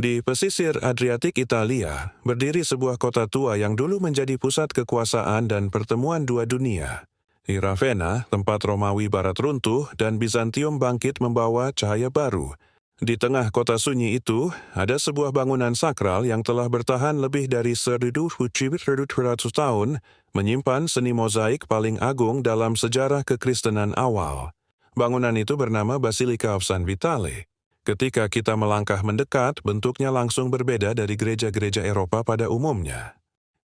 Di pesisir Adriatik Italia, berdiri sebuah kota tua yang dulu menjadi pusat kekuasaan dan pertemuan dua dunia. Di Ravenna, tempat Romawi Barat runtuh dan Bizantium bangkit membawa cahaya baru. Di tengah kota sunyi itu, ada sebuah bangunan sakral yang telah bertahan lebih dari 1.700 tahun, menyimpan seni mozaik paling agung dalam sejarah kekristenan awal. Bangunan itu bernama Basilica of San Vitale. Ketika kita melangkah mendekat, bentuknya langsung berbeda dari gereja-gereja Eropa pada umumnya.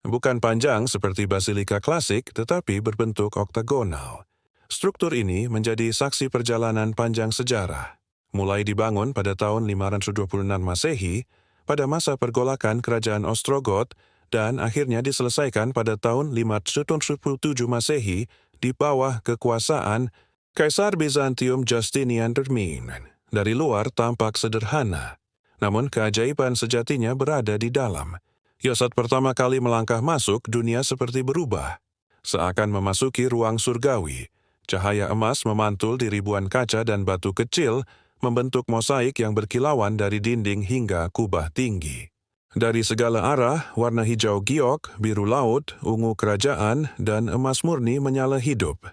Bukan panjang seperti basilika klasik, tetapi berbentuk oktagonal. Struktur ini menjadi saksi perjalanan panjang sejarah. Mulai dibangun pada tahun 526 Masehi, pada masa pergolakan Kerajaan Ostrogot, dan akhirnya diselesaikan pada tahun 577 Masehi di bawah kekuasaan Kaisar Bizantium Justinian III. Dari luar tampak sederhana, namun keajaiban sejatinya berada di dalam. Saat pertama kali melangkah masuk, dunia seperti berubah. Seakan memasuki ruang surgawi. Cahaya emas memantul di ribuan kaca dan batu kecil, membentuk mosaik yang berkilauan dari dinding hingga kubah tinggi. Dari segala arah, warna hijau giok, biru laut, ungu kerajaan, dan emas murni menyala hidup.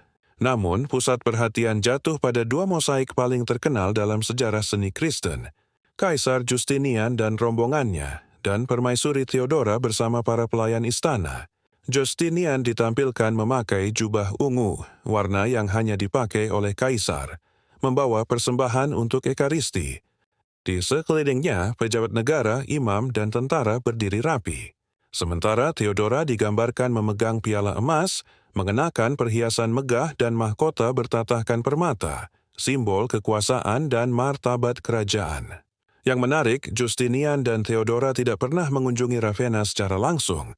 Namun, pusat perhatian jatuh pada dua mosaik paling terkenal dalam sejarah seni Kristen, Kaisar Justinian dan rombongannya, dan Permaisuri Theodora bersama para pelayan istana. Justinian ditampilkan memakai jubah ungu, warna yang hanya dipakai oleh kaisar, membawa persembahan untuk Ekaristi. Di sekelilingnya, pejabat negara, imam, dan tentara berdiri rapi. Sementara Theodora digambarkan memegang piala emas, mengenakan perhiasan megah dan mahkota bertatahkan permata, simbol kekuasaan dan martabat kerajaan. Yang menarik, Justinian dan Theodora tidak pernah mengunjungi Ravenna secara langsung.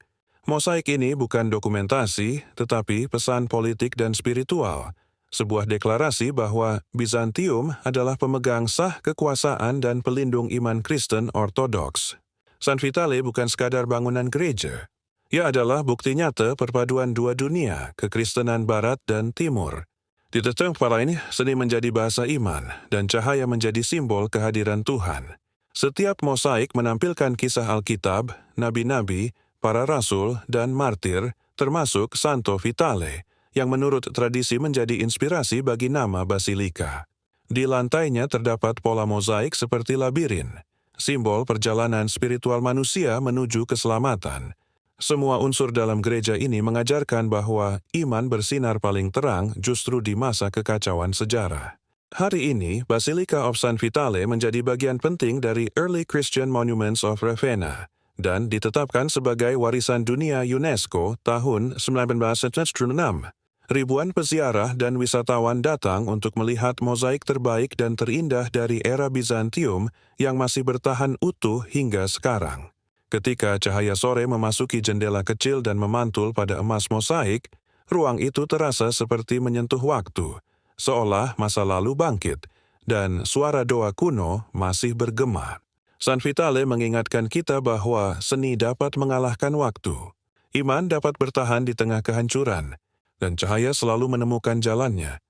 Mosaik ini bukan dokumentasi, tetapi pesan politik dan spiritual. Sebuah deklarasi bahwa Bizantium adalah pemegang sah kekuasaan dan pelindung iman Kristen Ortodoks. San Vitale bukan sekadar bangunan gereja. Ia adalah bukti nyata perpaduan dua dunia, kekristenan Barat dan Timur. Di tempat lain, seni menjadi bahasa iman, dan cahaya menjadi simbol kehadiran Tuhan. Setiap mosaik menampilkan kisah Alkitab, nabi-nabi, para rasul, dan martir, termasuk Santo Vitale, yang menurut tradisi menjadi inspirasi bagi nama basilika. Di lantainya terdapat pola mozaik seperti labirin, simbol perjalanan spiritual manusia menuju keselamatan. Semua unsur dalam gereja ini mengajarkan bahwa iman bersinar paling terang justru di masa kekacauan sejarah. Hari ini, Basilica of San Vitale menjadi bagian penting dari Early Christian Monuments of Ravenna dan ditetapkan sebagai warisan dunia UNESCO tahun 1996. Ribuan peziarah dan wisatawan datang untuk melihat mozaik terbaik dan terindah dari era Bizantium yang masih bertahan utuh hingga sekarang. Ketika cahaya sore memasuki jendela kecil dan memantul pada emas mosaik, ruang itu terasa seperti menyentuh waktu, seolah masa lalu bangkit, dan suara doa kuno masih bergema. San Vitale mengingatkan kita bahwa seni dapat mengalahkan waktu. Iman dapat bertahan di tengah kehancuran, dan cahaya selalu menemukan jalannya.